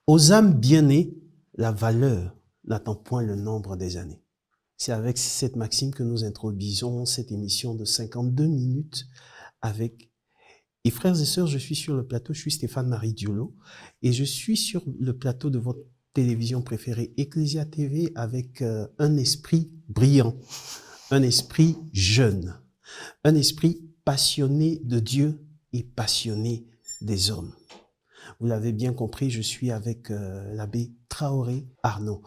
Aux âmes bien-nées, la valeur n'attend point le nombre des années. C'est avec cette maxime que nous introduisons cette émission de 52 minutes avec... Et frères et sœurs, je suis sur le plateau, je suis Stéphane-Marie Diolo, et je suis sur le plateau de votre télévision préférée, Ecclesia TV, avec un esprit brillant, un esprit jeune, un esprit passionné de Dieu et passionné des hommes. Vous l'avez bien compris, je suis avec l'abbé Traoré Arnaud.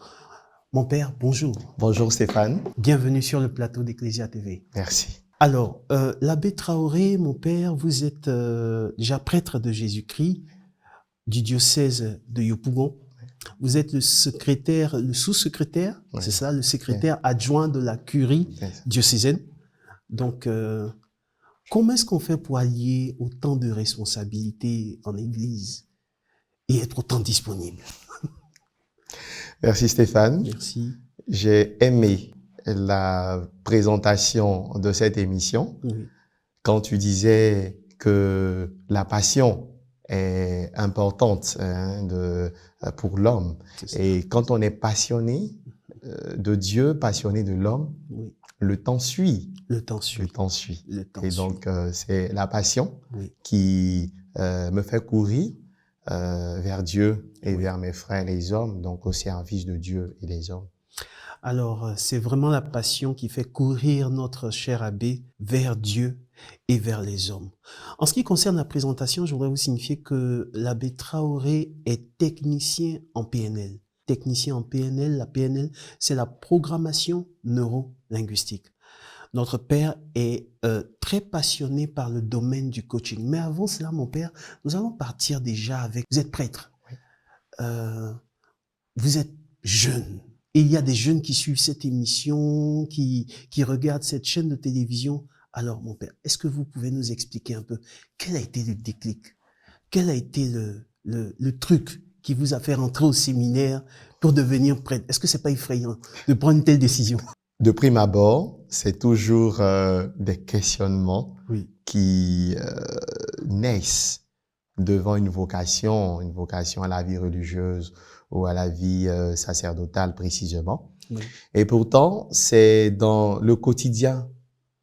Mon père, bonjour. Bonjour Stéphane. Bienvenue sur le plateau d'Ecclesia TV. Merci. Alors, l'abbé Traoré, mon père, vous êtes déjà prêtre de Jésus-Christ du diocèse de Yopougon. Vous êtes le secrétaire, le sous-secrétaire, Ouais. c'est ça, le secrétaire adjoint de la curie diocésaine. Donc, comment est-ce qu'on fait pour allier autant de responsabilités en Église et être autant disponible? Merci Stéphane. Merci. J'ai aimé la présentation de cette émission. Oui. Quand tu disais que la passion est importante pour l'homme. Et quand on est passionné de Dieu, passionné de l'homme, Oui. le temps suit. Le temps suit. Le temps suit. Le temps Et suit. donc, c'est la passion Oui. qui me fait courir vers Dieu et Oui. vers mes frères les hommes, donc au service de Dieu et des hommes. Alors, c'est vraiment la passion qui fait courir notre cher abbé vers Dieu et vers les hommes. En ce qui concerne la présentation, je voudrais vous signifier que l'abbé Traoré est technicien en PNL. Technicien en PNL, la PNL, c'est la programmation neuro-linguistique. Notre père est très passionné par le domaine du coaching. Mais avant cela, mon père, nous allons partir déjà avec... Vous êtes prêtre. Oui. Vous êtes jeune. Et il y a des jeunes qui suivent cette émission, qui regardent cette chaîne de télévision. Alors, mon père, est-ce que vous pouvez nous expliquer un peu quel a été le déclic? Quel a été le truc qui vous a fait rentrer au séminaire pour devenir prêtre? Est-ce que c'est pas effrayant de prendre une telle décision? De prime abord, c'est toujours des questionnements Oui. qui naissent devant une vocation à la vie religieuse ou à la vie sacerdotale précisément. Oui. Et pourtant, c'est dans le quotidien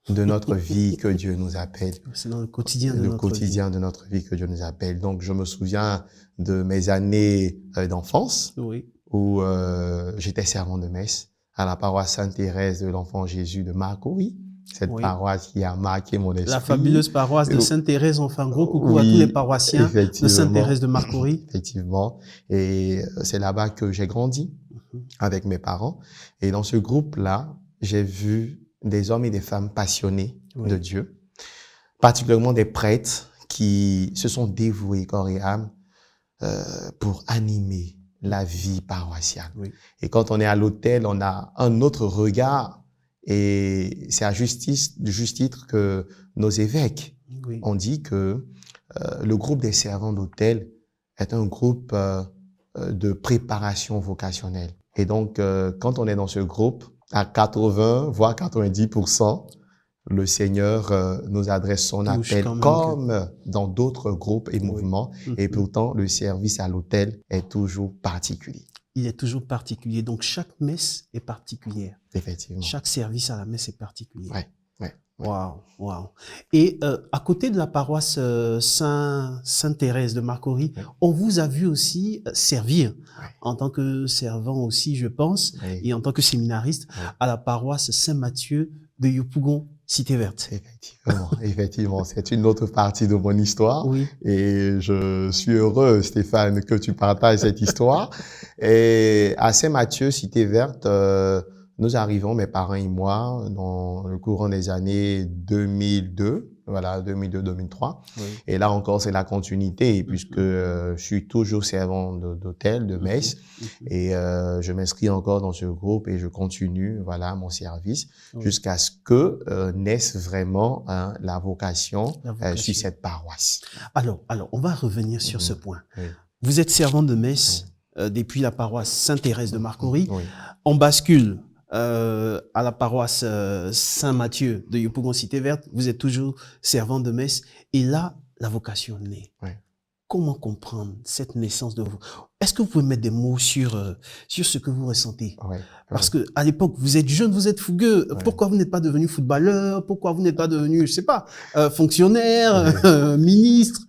de notre vie que Dieu nous appelle. C'est dans le quotidien de Le notre quotidien vie. de notre vie que Dieu nous appelle. Donc, je me souviens de mes années d'enfance Oui. où j'étais servant de messe à la paroisse Sainte-Thérèse de l'Enfant Jésus de Marcory. Cette Oui. paroisse qui a marqué mon esprit. La fabuleuse paroisse de Sainte-Thérèse. On fait un gros coucou à tous les paroissiens de Sainte-Thérèse de Marcory. Effectivement. Et c'est là-bas que j'ai grandi avec mes parents. Et dans ce groupe-là, j'ai vu des hommes et des femmes passionnés de Dieu, particulièrement des prêtres qui se sont dévoués corps et âme pour animer la vie paroissiale. Oui. Et quand on est à l'autel, on a un autre regard. Et c'est à juste titre que nos évêques ont dit que le groupe des servants d'autel est un groupe de préparation vocationnelle. Et donc, quand on est dans ce groupe, à 80, voire 90%, le Seigneur nous adresse son appel comme dans d'autres groupes et mouvements. Et pourtant, le service à l'autel est toujours particulier. Il est toujours particulier. Donc, chaque messe est particulière. Effectivement. Chaque service à la messe est particulier. Ouais. Waouh, waouh. Et à côté de la paroisse Sainte-Thérèse de Marcory, on vous a vu aussi servir en tant que servant aussi, je pense, et en tant que séminariste à la paroisse Saint-Mathieu de Yopougon, Cité Verte. Effectivement, c'est une autre partie de mon histoire. Oui. Et je suis heureux, Stéphane, que tu partages cette histoire. Et à Saint-Mathieu, Cité Verte, nous arrivons, mes parents et moi, dans le courant des années 2002, voilà, 2002-2003. Oui. Et là encore, c'est la continuité, puisque je suis toujours servant d'hôtel, de messe, et je m'inscris encore dans ce groupe et je continue, voilà, mon service, jusqu'à ce que naisse vraiment la vocation sur cette paroisse. Alors, on va revenir sur ce point. Oui. Vous êtes servant de messe depuis la paroisse Sainte-Thérèse de Marcory. Oui. On bascule à la paroisse Saint-Mathieu de Yopougon Cité Verte, vous êtes toujours servant de messe et là, la vocation naît. Oui. comment comprendre cette naissance de vous? Est-ce que vous pouvez mettre des mots sur ce que vous ressentez? Ouais, Parce ouais, que à l'époque, vous êtes jeune, vous êtes fougueux. ouais, Pourquoi vous n'êtes pas devenu footballeur? Pourquoi vous n'êtes pas devenu, je sais pas, fonctionnaire, ouais, ministre?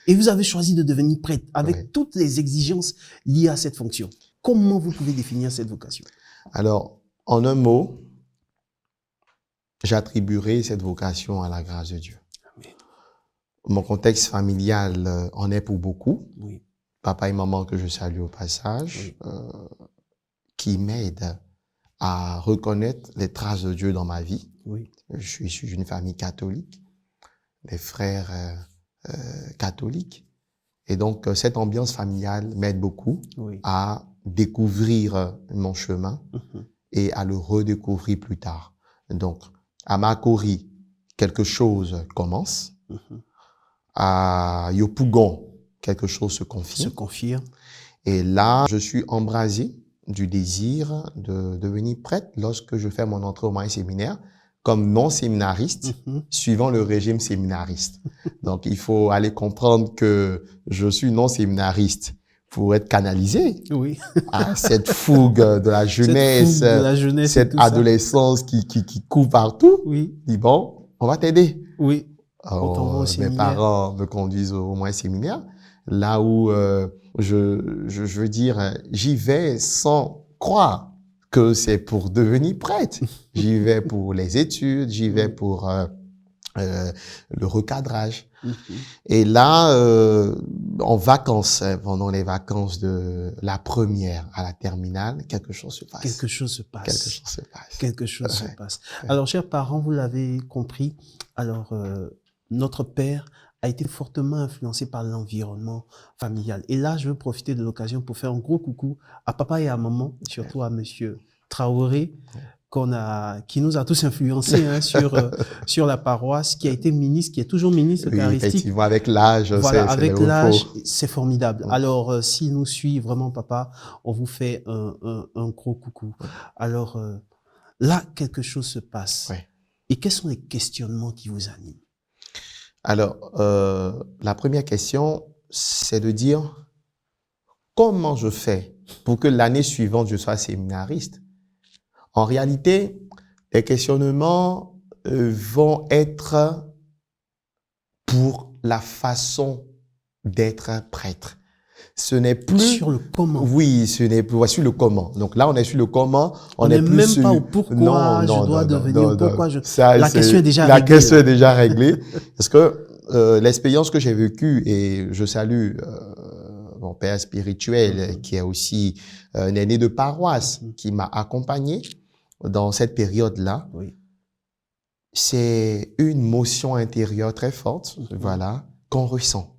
Et vous avez choisi de devenir prêtre ouais. avec toutes les exigences liées à cette fonction. Comment vous pouvez définir cette vocation? Alors, en un mot, j'attribuerai cette vocation à la grâce de Dieu. Amen. Mon contexte familial en est pour beaucoup. Oui, Papa et maman que je salue au passage, oui, qui m'aident à reconnaître les traces de Dieu dans ma vie. oui, Je suis issu d'une famille catholique, des frères catholiques. Et donc, cette ambiance familiale m'aide beaucoup oui. à découvrir mon chemin Mhm, et à le redécouvrir plus tard. Donc, à Makori, quelque chose commence. mhm. À Yopougon, quelque chose se Se confirme. confirme. Et là, je suis embrasé du désir de devenir prêtre lorsque je fais mon entrée au moyen séminaire comme non-séminariste, Mhm. suivant le régime séminariste. Donc, il faut aller comprendre que je suis non-séminariste pour être canalisé Oui. à cette fougue de la Cette jeunesse, fougue de la jeunesse et cette tout ça. adolescence qui court partout. Oui, Dis bon, on va t'aider. oui. On t'envoie au Mes séminaire. parents me conduisent au moyen séminaire, là où je veux dire, j'y vais sans croire que c'est pour devenir prêtre. J'y vais pour les études, j'y vais Oui. pour le recadrage. Mhm. Et là, en vacances, pendant les vacances de la première à la terminale, quelque chose se passe. Quelque chose se Quelque passe. chose se passe. Quelque chose se Ouais, passe. ouais. Alors, chers parents, vous l'avez compris. Alors, notre père a été fortement influencé par l'environnement familial. Et là, je veux profiter de l'occasion pour faire un gros coucou à papa et à maman, surtout à monsieur Traoré, qui nous a tous influencés hein, sur la paroisse, qui a été ministre, qui est toujours ministre Oui, eucharistique. effectivement, avec l'âge, Voilà, c'est le avec repos. l'âge, c'est formidable. Mm. Alors, s'il nous suit vraiment, papa, on vous fait un gros coucou. Ouais. Alors, là, quelque chose se passe. Ouais. Et quels sont les questionnements qui vous animent? Alors, la première question, c'est de dire comment je fais pour que l'année suivante, je sois séminariste. En réalité, les questionnements vont être pour la façon d'être prêtre. Ce n'est plus... Sur le comment. Oui, ce n'est plus... Voici le comment. Donc là, on est sur le comment. On n'est n'est plus même sur... pas au pourquoi Non, je non, dois non, devenir, non, non, pourquoi non. je... Ça, La question est déjà la réglée. question est déjà réglée. Parce que l'expérience que j'ai vécue, et je salue mon père spirituel, qui est aussi un aîné de paroisse, qui m'a accompagné dans cette période-là, Oui. c'est une motion intérieure très forte, voilà, qu'on ressent,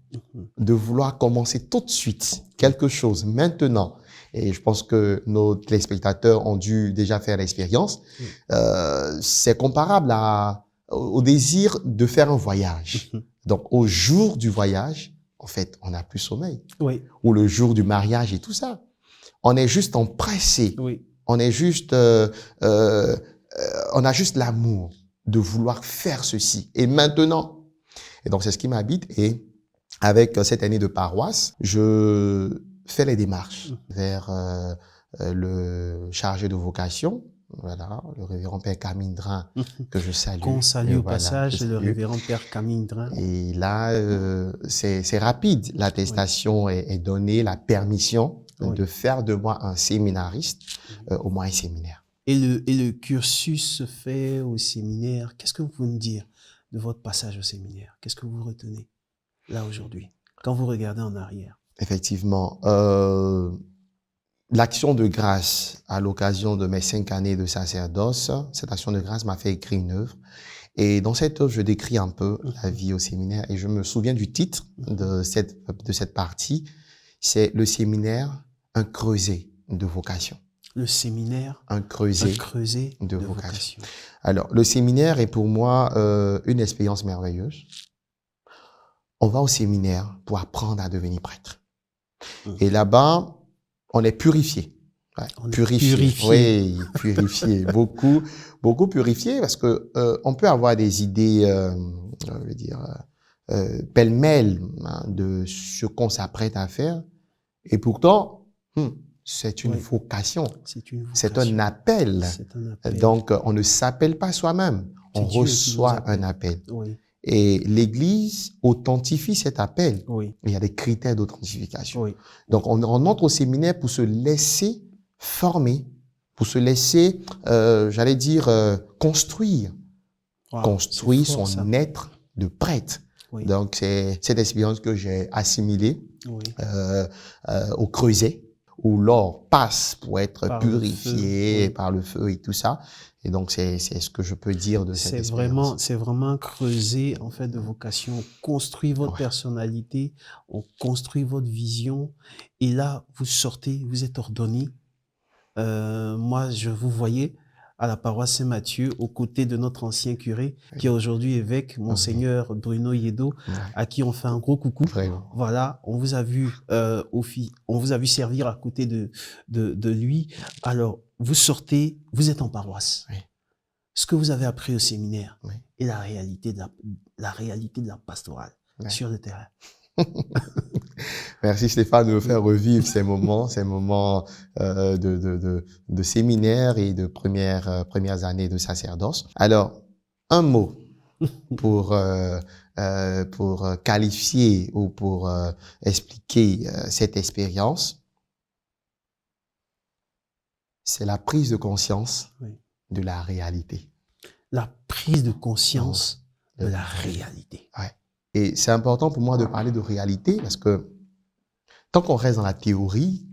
de vouloir commencer tout de suite quelque chose maintenant. Et je pense que nos téléspectateurs ont dû déjà faire l'expérience. C'est comparable au désir de faire un voyage. Donc, au jour du voyage, en fait, on n'a plus sommeil. Oui. Ou le jour du mariage et tout ça. On est juste empressé. Oui. On est juste, on a juste l'amour de vouloir faire ceci. Et maintenant. Et donc, c'est ce qui m'habite. Et avec cette année de paroisse, je fais les démarches vers le chargé de vocation, voilà, le révérend Père Camille Drin, que je salue. Qu'on salue au voilà, passage, le révérend Père Camille Drin. Et là, c'est rapide. L'attestation est donnée, la permission de faire de moi un séminariste au moyen séminaire. Et le cursus se fait au séminaire. Qu'est-ce que vous pouvez nous dire de votre passage au séminaire? Qu'est-ce que vous retenez là aujourd'hui, quand vous regardez en arrière? Effectivement, l'action de grâce à l'occasion de mes 5 années de sacerdoce, cette action de grâce m'a fait écrire une œuvre. Et dans cette œuvre, je décris un peu la vie au séminaire. Et je me souviens du titre de cette partie. C'est le séminaire, un creuset de vocation. Le séminaire, un creuset de vocation. Alors, le séminaire est pour moi une expérience merveilleuse. On va au séminaire pour apprendre à devenir prêtre. Et là-bas, on est purifié. Ouais, on purifié. Oui, purifié. beaucoup purifié parce que on peut avoir des idées, je veux dire, pêle-mêle hein, de ce qu'on s'apprête à faire. Et pourtant, c'est une Oui. vocation. C'est une C'est vocation. un appel. C'est un appel. Donc, on ne s'appelle pas soi-même. C'est On Dieu qui nous reçoit appelle. un appel. Oui, Et l'Église authentifie cet appel. oui, Il y a des critères d'authentification. oui. Donc, on entre au séminaire pour se laisser former, pour se laisser, j'allais dire, construire. Wow, Construire c'est fort, ça. son être de prêtre. Oui, Donc, c'est cette expérience que j'ai assimilée oui. au creuset, où l'or passe pour être Par le purifié feu, oui. par le feu et tout ça. Et donc, c'est ce que je peux dire de cette expérience. C'est vraiment creuser, en fait, de vocation. On construit votre Ouais. personnalité, on construit votre vision. Et là, vous sortez, vous êtes ordonné. Moi, je vous voyais à la paroisse Saint-Mathieu, aux côtés de notre ancien curé, qui est aujourd'hui évêque, Monseigneur Bruno Yedo, Ouais. à qui on fait un gros coucou. Vraiment. Voilà, on vous a vu on vous a vu servir à côté de lui. Alors, vous sortez, vous êtes en paroisse. Oui. Ce que vous avez appris au séminaire Oui. et la réalité de la pastorale Ouais. sur le terrain. Merci Stéphane de nous faire revivre ces moments de séminaire et de premières années de sacerdoce. Alors, un mot pour qualifier ou pour expliquer cette expérience, c'est la prise de conscience Oui. de la réalité. La prise de conscience de la réalité. Ouais. Et c'est important pour moi de parler de réalité parce que tant qu'on reste dans la théorie,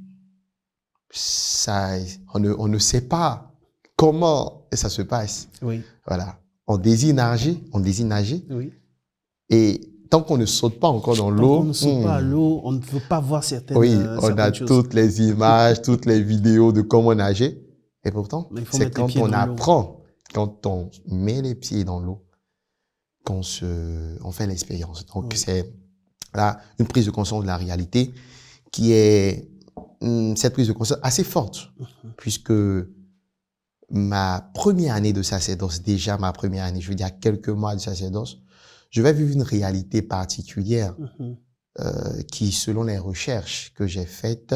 on ne sait pas comment ça se passe. Oui. Voilà. On désigne nager, Oui. et tant qu'on ne saute pas encore dans Tant l'eau, qu'on ne saute pas à l'eau, on ne veut pas voir certaines, oui, on certaines a choses. toutes les images, toutes les vidéos de comment nager. Et pourtant, Mais il faut c'est mettre les quand pieds on dans l'eau. apprend, quand on met les pieds dans l'eau, on fait l'expérience. Donc, Oui. c'est là une prise de conscience de la réalité qui est cette prise de conscience assez forte, puisque ma première année de sacerdoce, déjà ma première année, je veux dire quelques mois de sacerdoce, je vais vivre une réalité particulière qui, selon les recherches que j'ai faites,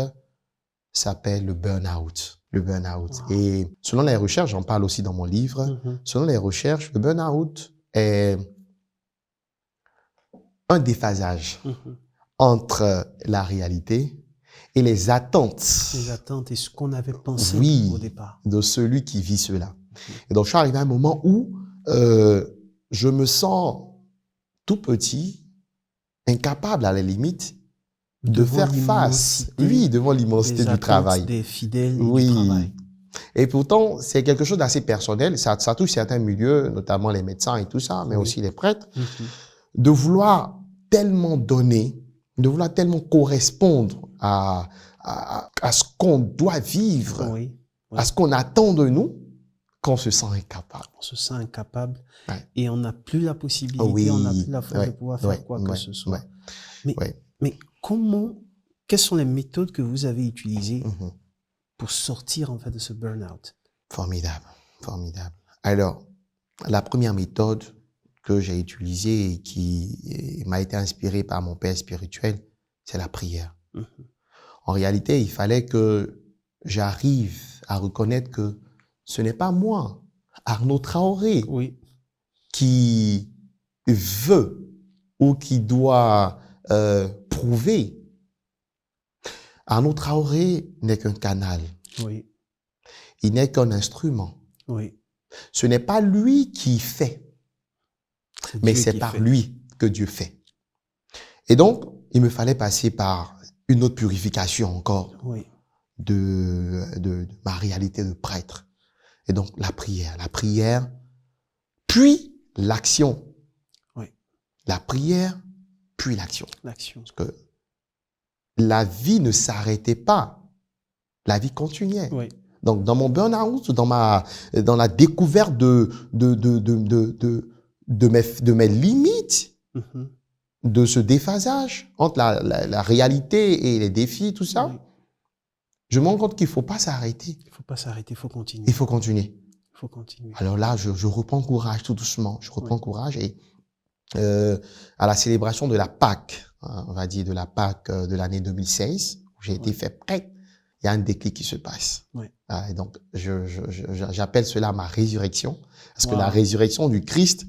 s'appelle le burn-out. Le burn-out. Wow. Et selon les recherches, j'en parle aussi dans mon livre, selon les recherches, le burn-out est un déphasage entre la réalité et les attentes. Les attentes et ce qu'on avait pensé Oui, au départ. de celui qui vit cela. Et donc, je suis arrivé à un moment où je me sens tout petit, incapable à la limite de Devant faire face, l'immensité oui, devant l'immensité des du attentes travail. des fidèles et du Oui. travail. Et pourtant, c'est quelque chose d'assez personnel. Ça touche certains milieux, notamment les médecins et tout ça, mais Oui. aussi les prêtres, de vouloir tellement donner, de vouloir tellement correspondre à ce qu'on doit vivre, Oui. Oui. à ce qu'on attend de nous, qu'on se sent incapable. On se sent incapable Ouais. et on n'a plus la possibilité, Oui. on n'a plus la force de Ouais. pouvoir faire Ouais. quoi que Ouais. ce soit. Ouais. Mais, Ouais. mais quelles sont les méthodes que vous avez utilisées Mhm. pour sortir en fait de ce burn-out? Formidable, formidable. Alors, la première méthode que j'ai utilisée et qui m'a été inspirée par mon père spirituel, c'est la prière. En réalité, il fallait que j'arrive à reconnaître que ce n'est pas moi, Arnaud Traoré, Oui. qui veut ou qui doit prouver. Arnaud Traoré n'est qu'un canal. Oui. Il n'est qu'un instrument. Oui. Ce n'est pas lui qui fait, mais Dieu c'est qui par fait. lui que Dieu fait. Et donc, il me fallait passer par une autre purification encore Oui. de ma réalité de prêtre. Et donc, la prière, puis l'action. Oui. La prière, puis l'action. L'action. Parce que la vie ne s'arrêtait pas. La vie continuait. Oui. Donc, dans mon burn-out, dans la découverte de mes limites, de ce déphasage entre la réalité et les défis, tout ça, Oui. je me rends compte qu'il ne faut pas s'arrêter. Il ne faut pas s'arrêter, il faut continuer. Il faut continuer. Il faut continuer. Alors là, je reprends courage tout doucement. Je reprends courage et à la célébration de la Pâque, hein, on va dire de la Pâque de l'année 2016, où j'ai été fait prêtre, il y a un déclic qui se passe. Et donc, j'appelle cela ma résurrection, parce que la résurrection du Christ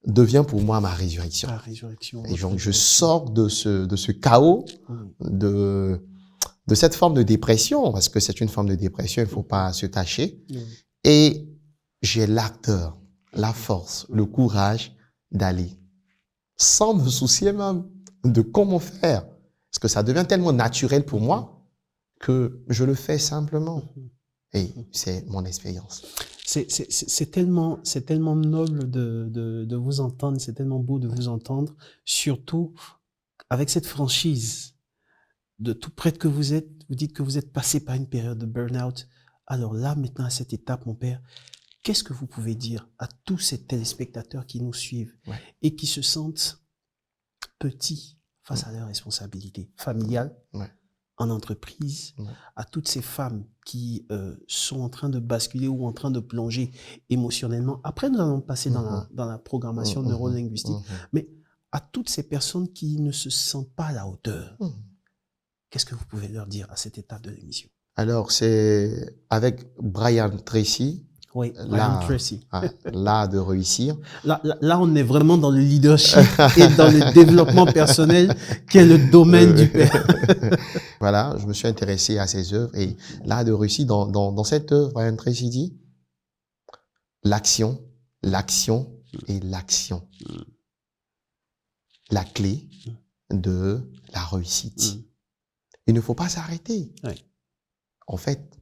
devient pour moi ma résurrection. La résurrection. Et donc, je sors de ce chaos, de cette forme de dépression, parce que c'est une forme de dépression, il ne faut pas se tâcher. Et j'ai l'ardeur, la force, le courage d'aller, sans me soucier même de comment faire. Parce que ça devient tellement naturel pour moi que je le fais simplement. Et c'est mon expérience. C'est tellement noble de vous entendre, c'est tellement beau de vous entendre, surtout avec cette franchise de tout prêtre que vous êtes. Vous dites que vous êtes passé par une période de burn-out. Alors là, maintenant, à cette étape, mon père, qu'est-ce que vous pouvez dire à tous ces téléspectateurs qui nous suivent et qui se sentent petits face à leurs responsabilités familiales, en entreprise, à toutes ces femmes qui sont en train de basculer ou en train de plonger émotionnellement. Après, nous allons passer dans la programmation neurolinguistique, mais à toutes ces personnes qui ne se sentent pas à la hauteur, qu'est-ce que vous pouvez leur dire à cette étape de l'émission? Alors, c'est avec Brian Tracy. Oui, Brian Tracy. L'art de réussir. Là, on est vraiment dans le leadership et dans le développement personnel qui est le domaine du père. Voilà, je me suis intéressé à ses œuvres et l'art de réussir dans cette œuvre, Brian Tracy dit l'action, l'action et l'action. La clé de la réussite. Il ne faut pas s'arrêter. En fait,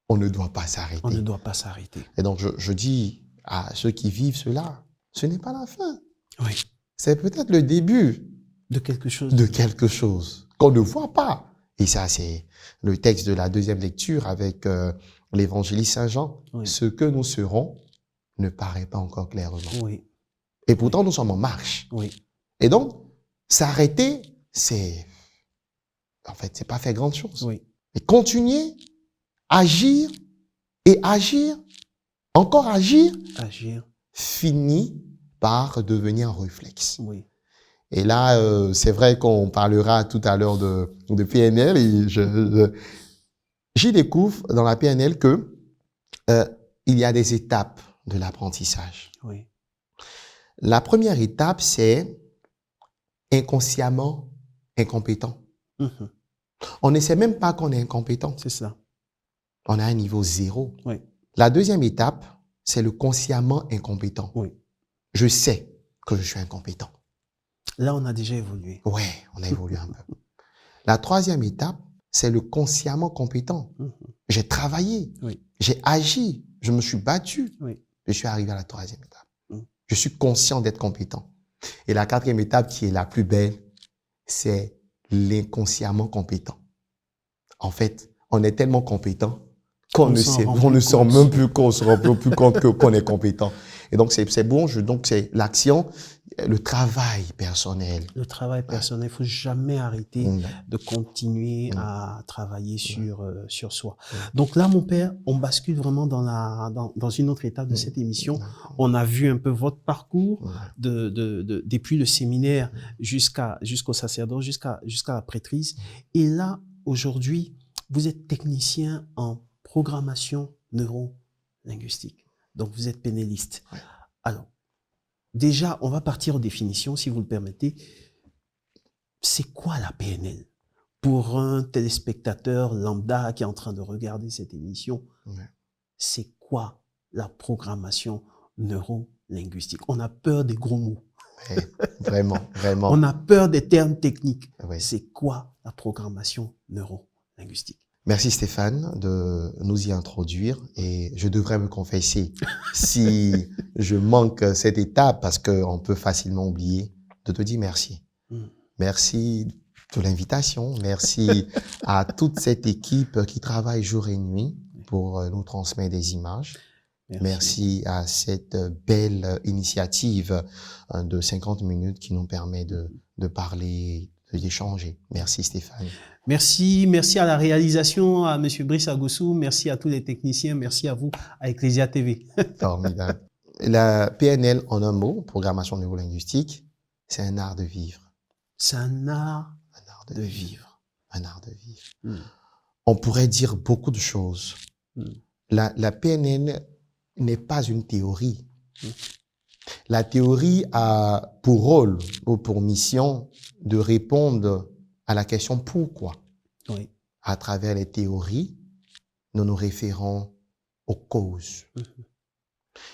on ne doit pas s'arrêter. On ne doit pas s'arrêter. Et donc, je dis à ceux qui vivent cela, ce n'est pas la fin. Oui. C'est peut-être le début. De quelque chose. De quelque chose qu'on ne voit pas. Et ça, c'est le texte de la deuxième lecture avec l'évangéliste Saint Jean. Oui. Ce que nous serons ne paraît pas encore clairement. Oui. Et pourtant, nous sommes en marche. Oui. Et donc, s'arrêter, c'est... En fait, c'est pas faire grande chose. Oui. Mais continuer, agir et agir, encore agir, finit par devenir un réflexe. Oui. Et là, c'est vrai qu'on parlera tout à l'heure de PNL et j'y découvre dans la PNL que il y a des étapes de l'apprentissage. Oui. La première étape, c'est inconsciemment incompétent. On ne sait même pas qu'on est incompétent. C'est ça. On a un niveau 0. Oui. La deuxième étape, c'est le consciemment incompétent. Oui. Je sais que je suis incompétent. Là, on a déjà évolué. Ouais, on a évolué un peu. La troisième étape, c'est le consciemment compétent. J'ai travaillé, j'ai agi, je me suis battu. Je suis arrivé à la troisième étape. Je suis conscient d'être compétent. Et la quatrième étape, qui est la plus belle, c'est l'inconsciemment compétent. En fait, on est tellement compétent qu'on ne se rend même plus compte qu'on est compétent. Et donc, c'est bon. Donc, c'est l'action, le travail personnel. Le travail personnel. Il ne faut jamais arrêter de continuer à travailler sur soi. Donc là, mon père, on bascule vraiment dans une autre étape de cette émission. On a vu un peu votre parcours depuis le séminaire jusqu'au sacerdoce, jusqu'à la prêtrise. Et là, aujourd'hui, vous êtes technicien en programmation neurolinguistique. Donc, vous êtes pénaliste. Alors, déjà, on va partir aux définitions, si vous le permettez. C'est quoi la PNL? Pour un téléspectateur lambda qui est en train de regarder cette émission, c'est quoi la programmation neurolinguistique? On a peur des gros mots. Vraiment, vraiment. On a peur des termes techniques. C'est quoi la programmation neurolinguistique? Merci Stéphane de nous y introduire et je devrais me confesser si je manque cette étape parce qu'on peut facilement oublier de te dire merci. Merci de l'invitation, merci à toute cette équipe qui travaille jour et nuit pour nous transmettre des images. Merci à cette belle initiative de 50 minutes qui nous permet de parler, d'échanger. Merci Stéphane. Merci à la réalisation, à M. Brice Agossou, merci à tous les techniciens, merci à vous, à Ecclesia TV. Formidable. La PNL, en un mot, programmation neurolinguistique, C'est un art de vivre. C'est un art Un art de de vivre. vivre. Un art de vivre. Mm. On pourrait dire beaucoup de choses. Mm. La PNL n'est pas une théorie. Mm. La théorie a pour rôle ou pour mission de répondre à la question pourquoi. Oui. À travers les théories, nous nous référons aux causes. Mhm.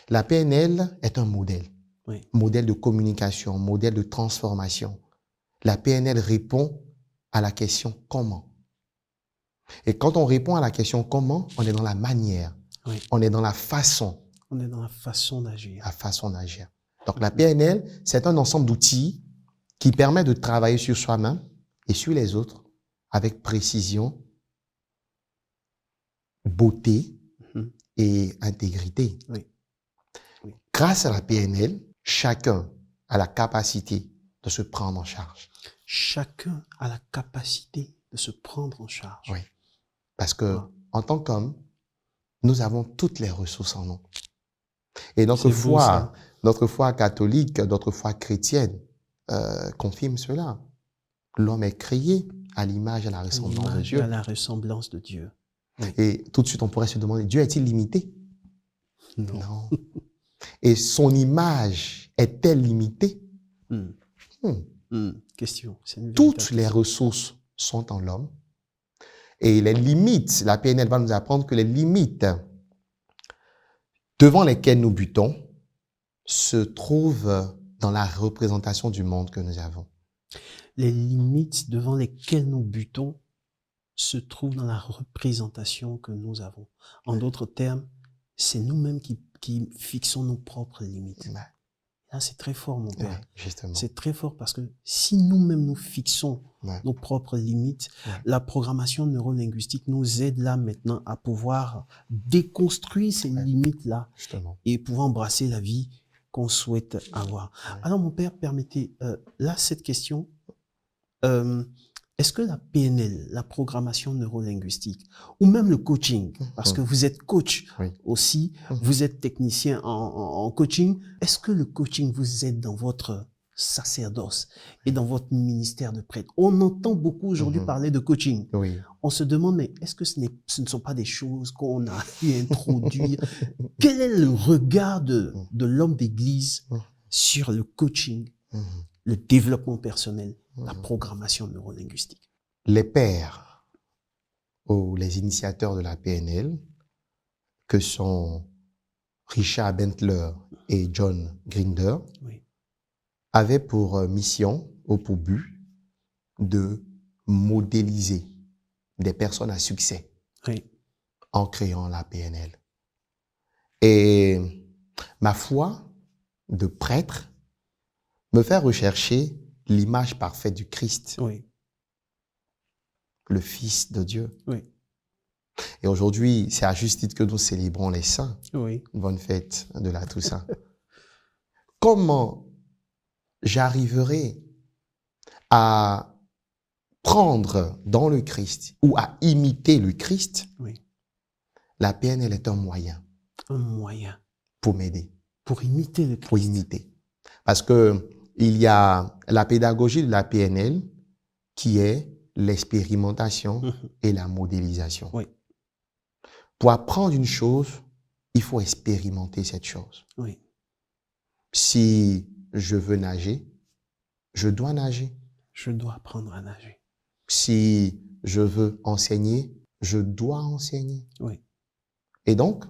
La PNL est un modèle. Oui. Modèle de communication, modèle de transformation. La PNL répond à la question comment. Et quand on répond à la question comment, on est dans la manière, Oui. on est dans la façon. On est dans la façon d'agir. La façon d'agir. Donc la PNL, c'est un ensemble d'outils qui permet de travailler sur soi-même et sur les autres avec précision, beauté Mhm. et intégrité. Oui. Oui. Grâce à la PNL, chacun a la capacité de se prendre en charge. Chacun a la capacité de se prendre en charge. Oui. Parce que, Ah. en tant qu'homme, nous avons toutes les ressources en nous. Et C'est beau, ça. notre foi catholique, notre foi chrétienne confirme cela. L'homme est créé à l'image et à la À ressemblance de l'image et Dieu. à la ressemblance de Dieu. Oui. Et tout de suite, on pourrait se demander, Dieu est-il limité? Non. Non. Et son image est-elle limitée? Hmm. Hmm. Question. C'est une Toutes véritable les question. ressources sont en l'homme. Et les limites, la PNL va nous apprendre que les limites devant lesquelles nous butons se trouvent dans la représentation du monde que nous avons. Les limites devant lesquelles nous butons se trouvent dans la représentation que nous avons. En d'autres termes, c'est nous-mêmes qui fixons nos propres limites. Ouais. Là, c'est très fort, mon père. Ouais, justement. C'est très fort parce que si nous-mêmes nous fixons Ouais. nos propres limites, Ouais. la programmation neurolinguistique nous aide là maintenant à pouvoir déconstruire ces Ouais. limites-là Justement. et pouvoir embrasser la vie qu'on souhaite avoir. Ouais. Alors, mon père, permettez, là, cette question, est-ce que la PNL, la programmation neurolinguistique, ou même le coaching, parce que vous êtes coach Oui. aussi, vous êtes technicien en coaching, est-ce que le coaching vous aide dans votre sacerdoce et dans votre ministère de prêtre? On entend beaucoup aujourd'hui parler de coaching. Oui. On se demande, mais est-ce que ce ne sont pas des choses qu'on a pu introduire? Quel est le regard de l'homme d'église sur le coaching, le développement personnel, la programmation neurolinguistique? Les pères ou les initiateurs de la PNL, que sont Richard Bentler et John Grinder, Oui. avaient pour mission ou pour but de modéliser des personnes à succès Oui. en créant la PNL. Et ma foi de prêtre me fait rechercher l'image parfaite du Christ, Oui. le Fils de Dieu. Oui. Et aujourd'hui, c'est à juste titre que nous célébrons les saints. Oui. Bonne fête de la Toussaint. Comment j'arriverai à prendre dans le Christ ou à imiter le Christ? Oui. La PNL est un moyen Un moyen pour m'aider, pour imiter le Christ. pour imiter. Parce que il y a la pédagogie de la PNL qui est l'expérimentation et la modélisation. Oui. Pour apprendre une chose, il faut expérimenter cette chose. Oui. Si je veux nager, je dois nager. Je dois apprendre à nager. Si je veux enseigner, je dois enseigner. Oui. Et donc,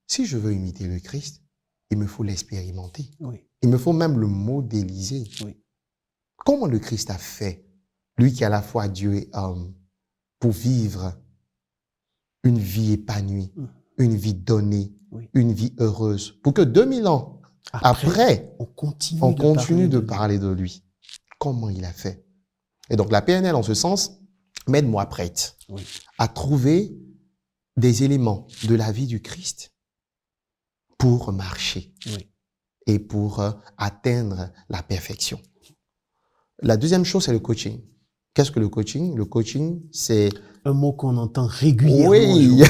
si je veux imiter le Christ, il me faut l'expérimenter. Oui. Il me faut même le modéliser. Oui. Comment le Christ a fait, lui qui est à la fois Dieu et homme, pour vivre une vie épanouie, une vie donnée, Oui. une vie heureuse, pour que 2000 ans après on continue de parler de lui. Comment il a fait? Et donc la PNL, en ce sens, m'aide-moi prêtre Oui. à trouver des éléments de la vie du Christ pour marcher Oui. et pour atteindre la perfection. La deuxième chose, c'est le coaching. Qu'est-ce que le coaching? Le coaching, c'est... Un mot qu'on entend régulièrement. Oui,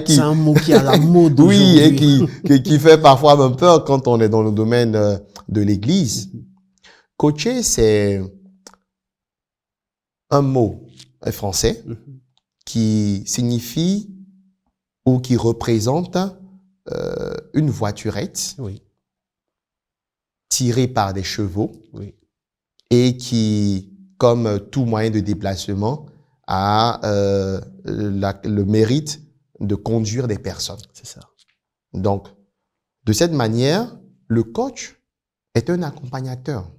c'est un mot qui est à la mode oui, aujourd'hui. et qui fait parfois un peur quand on est dans le domaine de l'Église. Coacher, c'est un mot français qui signifie ou qui représente une voiturette tirée par des chevaux et qui, comme tout moyen de déplacement, a le mérite de conduire des personnes. C'est ça. Donc, de cette manière, le coach est un accompagnateur.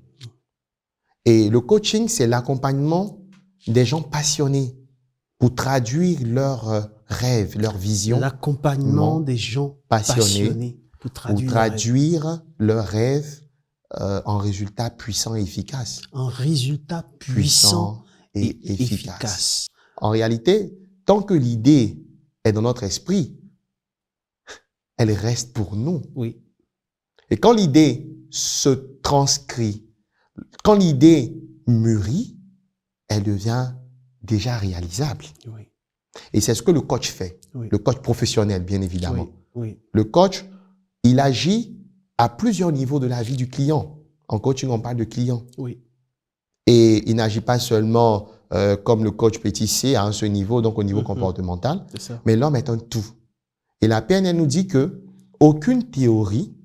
Et le coaching, c'est l'accompagnement des gens passionnés pour traduire leurs rêves, leurs visions. L'accompagnement des gens passionnés pour traduire leurs rêves en résultats puissants et efficaces. En résultats puissants et efficaces. En réalité, tant que l'idée est dans notre esprit, elle reste pour nous. Oui. Et quand l'idée se transcrit, quand l'idée mûrit, elle devient déjà réalisable. Oui. Et c'est ce que le coach fait. Oui. Le coach professionnel, bien évidemment. Oui. Oui. Le coach, il agit à plusieurs niveaux de la vie du client. En coaching, on parle de client. Oui. Et il n'agit pas seulement comme le coach petit C à un seul niveau, donc au niveau comportemental, mais l'homme est un tout. Et la PNL nous dit que aucune théorie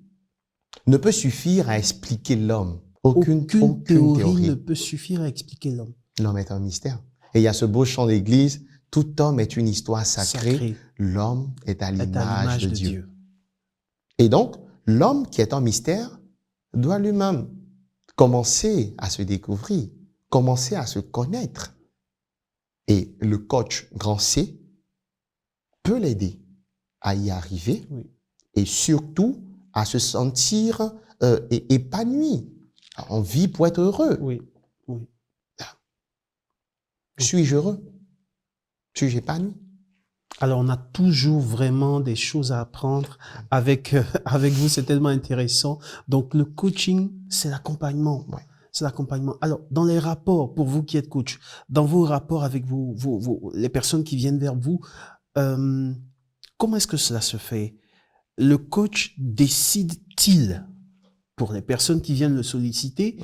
ne peut suffire à expliquer l'homme. Aucune théorie ne peut suffire à expliquer l'homme. L'homme est un mystère. Et il y a ce beau chant d'église, tout homme est une histoire sacrée. L'homme est à l'image de Dieu. Et donc, l'homme qui est un mystère doit lui-même commencer à se découvrir, commencer à se connaître. Et le coach grand C peut l'aider à y arriver et surtout à se sentir épanoui. On vit pour être heureux. Oui. Oui. Suis-je heureux? Suis-je épanoui? Alors, on a toujours vraiment des choses à apprendre avec vous. C'est tellement intéressant. Donc, le coaching, c'est l'accompagnement. Ouais. C'est l'accompagnement. Alors, dans les rapports, pour vous qui êtes coach, dans vos rapports avec les personnes qui viennent vers vous, comment est-ce que cela se fait? Le coach décide-t-il pour les personnes qui viennent le solliciter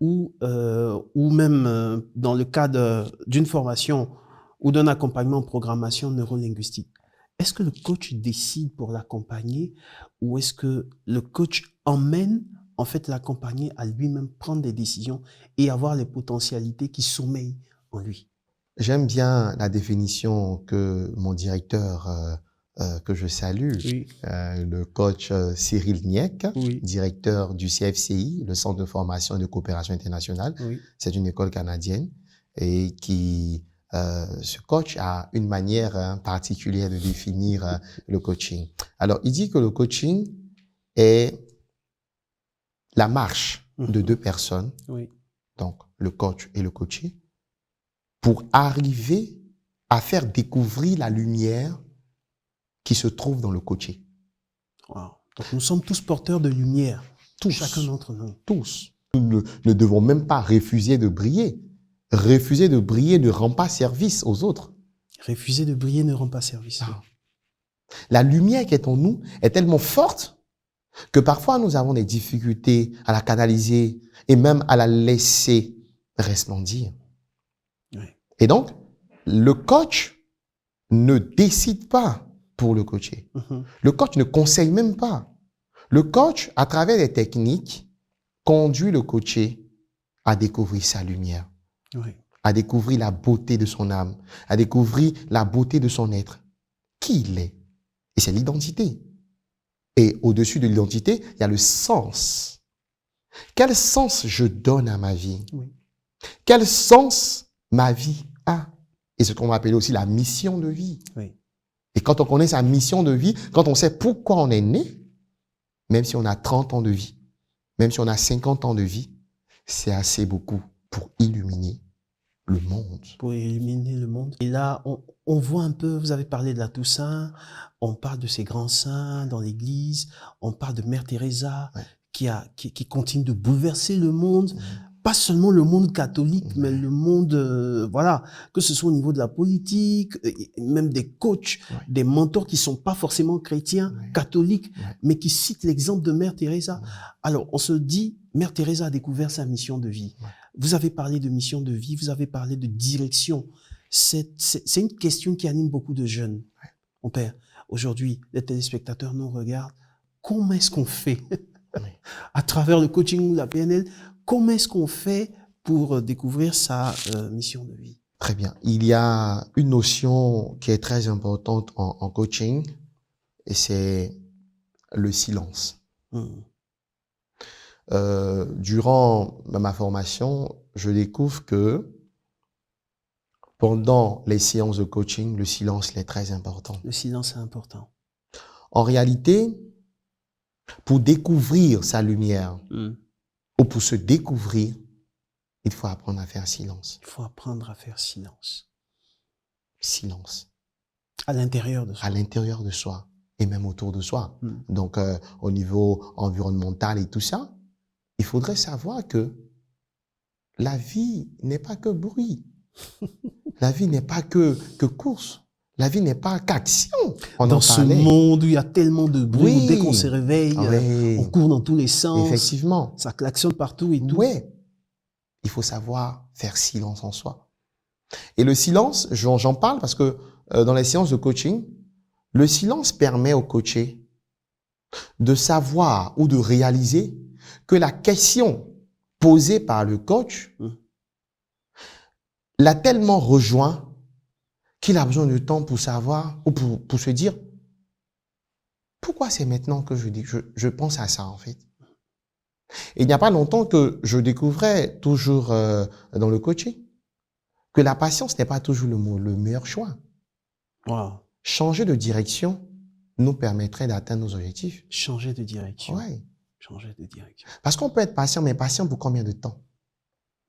ou même dans le cadre d'une formation ou d'un accompagnement en programmation neurolinguistique? Est-ce que le coach décide pour l'accompagner ou est-ce que le coach emmène en fait l'accompagner à lui-même prendre des décisions et avoir les potentialités qui sommeillent en lui? J'aime bien la définition que mon directeur, que je salue, le coach Cyril Niek, directeur du CFCI, le Centre de formation et de coopération internationale. C'est une école canadienne et qui, ce coach a une manière particulière de définir le coaching. Alors, il dit que le coaching est la marche de deux personnes, donc le coach et le coaché, pour arriver à faire découvrir la lumière qui se trouve dans le coaché. Wow. Donc nous sommes tous porteurs de lumière, tous, chacun d'entre nous. Tous. Nous ne devons même pas refuser de briller. Refuser de briller ne rend pas service aux autres. Refuser de briller ne rend pas service. Ah. La lumière qui est en nous est tellement forte que parfois nous avons des difficultés à la canaliser et même à la laisser resplendir. Et donc, le coach ne décide pas pour le coacher. Le coach ne conseille même pas. Le coach, à travers des techniques, conduit le coaché à découvrir sa lumière, à découvrir la beauté de son âme, à découvrir la beauté de son être, qui il est. Et c'est l'identité. Et au-dessus de l'identité, il y a le sens. Quel sens je donne à ma vie? Quel sens ma vie a? Et ce qu'on va appeler aussi la mission de vie. Et quand on connaît sa mission de vie, quand on sait pourquoi on est né, même si on a 30 ans de vie, même si on a 50 ans de vie, c'est assez beaucoup pour illuminer le monde. Pour illuminer le monde. Et là, on voit un peu, vous avez parlé de la Toussaint, on parle de ces grands saints dans l'Église, on parle de Mère Teresa qui continue de bouleverser le monde. Pas seulement le monde catholique, mais le monde, voilà, que ce soit au niveau de la politique, même des coachs, des mentors qui sont pas forcément chrétiens, catholiques, mais qui citent l'exemple de Mère Teresa. Alors, on se dit, Mère Teresa a découvert sa mission de vie. Ouais. Vous avez parlé de mission de vie, vous avez parlé de direction. C'est une question qui anime beaucoup de jeunes. Ouais. Mon père, aujourd'hui, les téléspectateurs nous regardent. Comment est-ce qu'on fait Oui. à travers le coaching ou la PNL? Comment est-ce qu'on fait pour découvrir sa mission de vie? Très bien. Il y a une notion qui est très importante en coaching et c'est le silence. Durant ma formation, je découvre que pendant les séances de coaching, le silence est très important. Le silence est important. En réalité, pour découvrir sa lumière ou pour se découvrir, il faut apprendre à faire silence. Il faut apprendre à faire silence. Silence. À l'intérieur de soi. À l'intérieur de soi et même autour de soi. Donc, au niveau environnemental et tout ça, il faudrait savoir que la vie n'est pas que bruit. La vie n'est pas que course. La vie n'est pas qu'action. Dans ce monde où il y a tellement de bruit, oui. Dès qu'on se réveille, on court dans tous les sens. Effectivement. Ça klaxonne partout et tout. Oui. Il faut savoir faire silence en soi. Et le silence, j'en parle parce que dans les séances de coaching, le silence permet au coaché de savoir ou de réaliser que la question posée par le coach l'a tellement rejoint qu'il a besoin de temps pour savoir ou pour se dire pourquoi c'est maintenant que je pense à ça en fait. Et il n'y a pas longtemps que je découvrais toujours dans le coaching que la patience n'est pas toujours le meilleur choix. Wow. Changer de direction nous permettrait d'atteindre nos objectifs. Changer de direction. Ouais. Changer de direction. Parce qu'on peut être patient, mais patient pour combien de temps?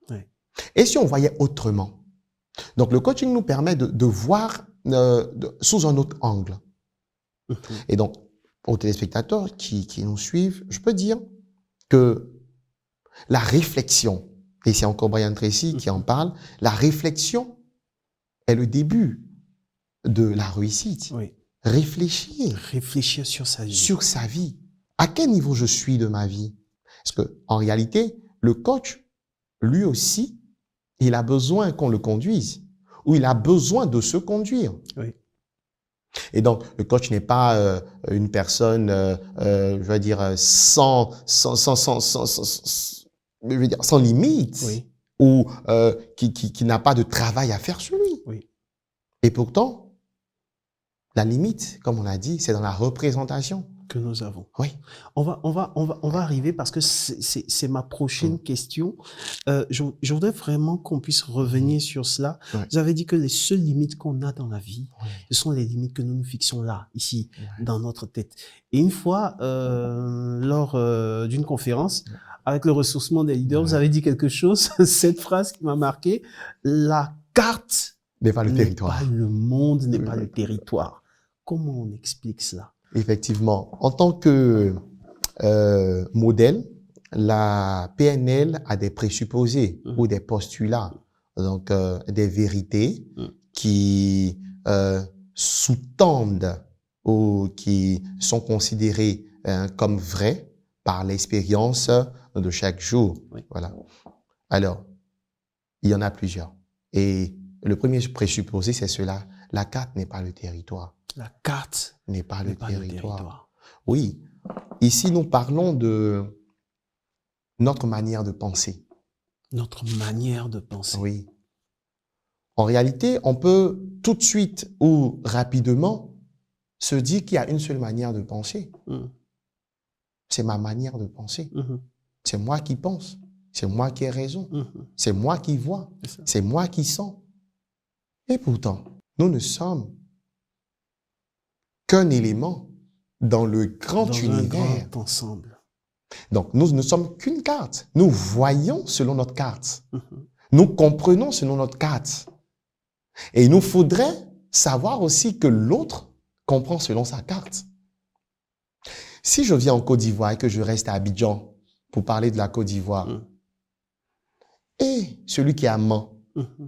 Ouais. Et si on voyait autrement? Donc, le coaching nous permet de voir sous un autre angle. Et donc, aux téléspectateurs qui nous suivent, je peux dire que la réflexion, et c'est encore Brian Tracy qui en parle, la réflexion est le début de la réussite. Oui. Réfléchir. Réfléchir sur sa vie. Sur sa vie. À quel niveau je suis de ma vie? Parce que, en réalité, le coach, lui aussi, il a besoin qu'on le conduise, ou il a besoin de se conduire. Oui. Et donc, le coach n'est pas une personne, je veux dire, sans limite, Oui. ou qui n'a pas de travail à faire sur lui. Oui. Et pourtant, la limite, comme on l'a dit, c'est dans la représentation que nous avons. Oui. On va arriver parce que c'est ma prochaine question. Je voudrais vraiment qu'on puisse revenir sur cela. Ouais. Vous avez dit que les seules limites qu'on a dans la vie, Oui. ce sont les limites que nous nous fixons là, ici, dans notre tête. Et une fois, lors d'une conférence, avec le ressourcement des leaders, vous avez dit quelque chose, cette phrase qui m'a marqué, la carte n'est pas le territoire. Pas le monde n'est pas le territoire. Comment on explique cela? Effectivement. En tant que modèle, la PNL a des présupposés ou des postulats, donc des vérités qui sous-tendent ou qui sont considérées comme vraies par l'expérience de chaque jour. Oui. Voilà. Alors, il y en a plusieurs. Et le premier présupposé, c'est cela. La carte n'est pas le territoire. La carte n'est pas le territoire. Oui. Ici, nous parlons de notre manière de penser. Notre manière de penser. Oui. En réalité, on peut tout de suite ou rapidement se dire qu'il y a une seule manière de penser. C'est ma manière de penser. C'est moi qui pense. C'est moi qui ai raison. C'est moi qui vois. C'est moi qui sens. Et pourtant, nous ne sommes qu'un élément dans le grand univers. Un grand ensemble. Donc, nous ne sommes qu'une carte. Nous voyons selon notre carte. Nous comprenons selon notre carte. Et il nous faudrait savoir aussi que l'autre comprend selon sa carte. Si je viens en Côte d'Ivoire et que je reste à Abidjan pour parler de la Côte d'Ivoire, et celui qui est à Mans,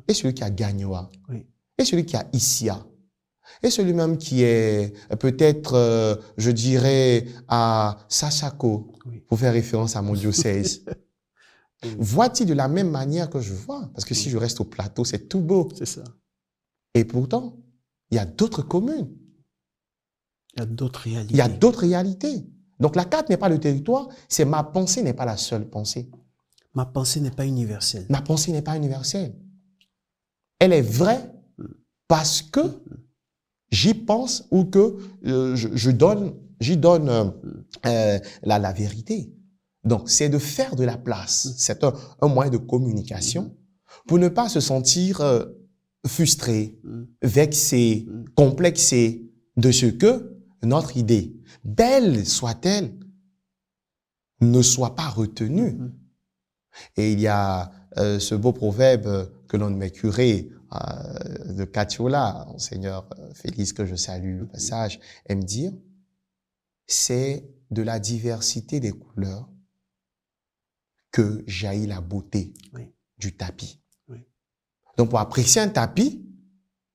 et celui qui est à Gagnoa, et celui qui est à Issia, et celui même qui est peut-être, je dirais, à Sachako, pour faire référence à mon diocèse. Vois-t-il de la même manière que je vois? Parce que si je reste au plateau, c'est tout beau. C'est ça. Et pourtant, il y a d'autres communes. Il y a d'autres réalités. Il y a d'autres réalités. Donc la carte n'est pas le territoire, c'est ma pensée n'est pas la seule pensée. Ma pensée n'est pas universelle. Ma pensée n'est pas universelle. Elle est vraie parce que j'y pense ou que j'y donne la vérité. Donc, c'est de faire de la place. C'est un moyen de communication pour ne pas se sentir frustré, vexé, complexé de ce que notre idée, belle soit-elle, ne soit pas retenue. Et il y a ce beau proverbe que l'un de mes curés de Catiola, Monseigneur Félix, que je salue au passage, aime dire, c'est de la diversité des couleurs que jaillit la beauté du tapis. Oui. Donc, pour apprécier un tapis,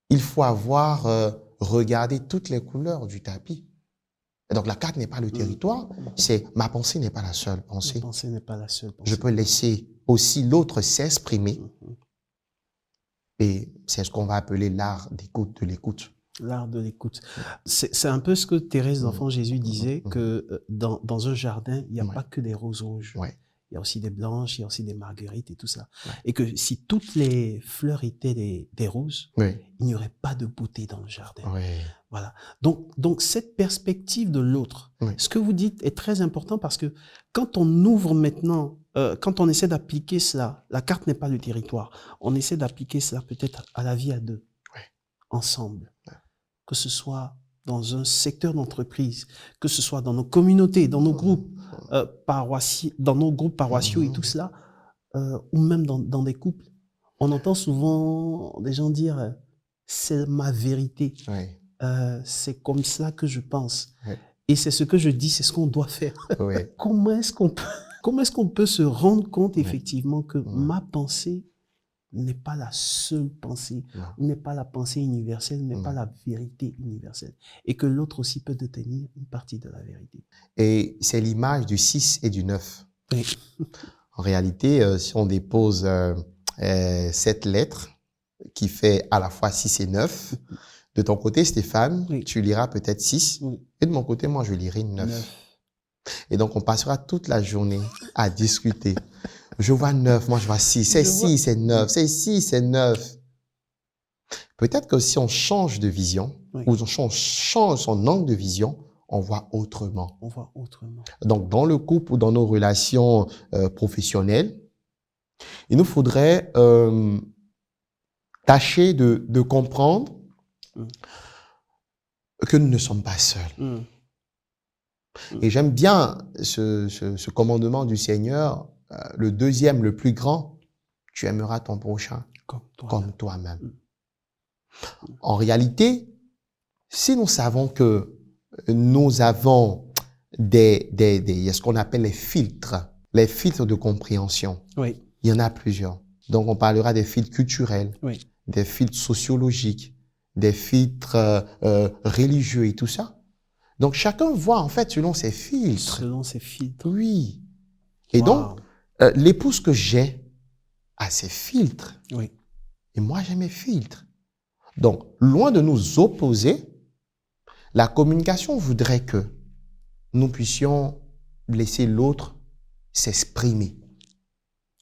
il faut avoir regardé toutes les couleurs du tapis. Et donc, la carte n'est pas le territoire, c'est ma pensée n'est pas la seule pensée. Ma pensée n'est pas la seule pensée. Je peux laisser aussi l'autre s'exprimer. Et c'est ce qu'on va appeler l'art d'écoute, de l'écoute. L'art de l'écoute. C'est un peu ce que Thérèse d'Enfant Jésus disait, que dans un jardin, il n'y a pas que des roses rouges. Il y a aussi des blanches, il y a aussi des marguerites et tout ça. Et que si toutes les fleurs étaient des roses, il n'y aurait pas de beauté dans le jardin. Voilà. Donc cette perspective de l'autre, ce que vous dites est très important parce que quand on ouvre maintenant, quand on essaie d'appliquer cela, la carte n'est pas le territoire, on essaie d'appliquer cela peut-être à la vie à deux, ensemble. Que ce soit dans un secteur d'entreprise, que ce soit dans nos communautés, dans nos groupes paroissiaux et tout cela, ou même dans des couples. On entend souvent des gens dire « c'est ma vérité c'est comme ça que je pense. Et c'est ce que je dis, c'est ce qu'on doit faire. » Comment est-ce qu'on peut se rendre compte effectivement que ma pensée n'est pas la seule pensée, n'est pas la pensée universelle, n'est pas la vérité universelle. Et que l'autre aussi peut détenir une partie de la vérité. Et c'est l'image du 6 et du 9. En réalité, si on dépose cette lettre qui fait à la fois 6 et 9, de ton côté, Stéphane, tu liras peut-être 6. Et de mon côté, moi, je lirai 9. Et donc, on passera toute la journée à discuter. Je vois 9, moi je vois 6. C'est 6, c'est 9. C'est 6, c'est 9. Peut-être que si on change de vision, ou on change son angle de vision, on voit autrement. On voit autrement. Donc, dans le couple ou dans nos relations professionnelles, il nous faudrait tâcher de comprendre que nous ne sommes pas seuls. Et j'aime bien ce commandement du Seigneur, le deuxième, le plus grand, tu aimeras ton prochain comme toi-même. En réalité, si nous savons que nous avons ce qu'on appelle les filtres de compréhension, il y en a plusieurs. Donc, on parlera des filtres culturels, des filtres sociologiques, des filtres religieux et tout ça. Donc, chacun voit en fait selon ses filtres. Selon ses filtres. Oui. Et donc, l'épouse que j'ai a ses filtres. Et moi, j'ai mes filtres. Donc, loin de nous opposer, la communication voudrait que nous puissions laisser l'autre s'exprimer.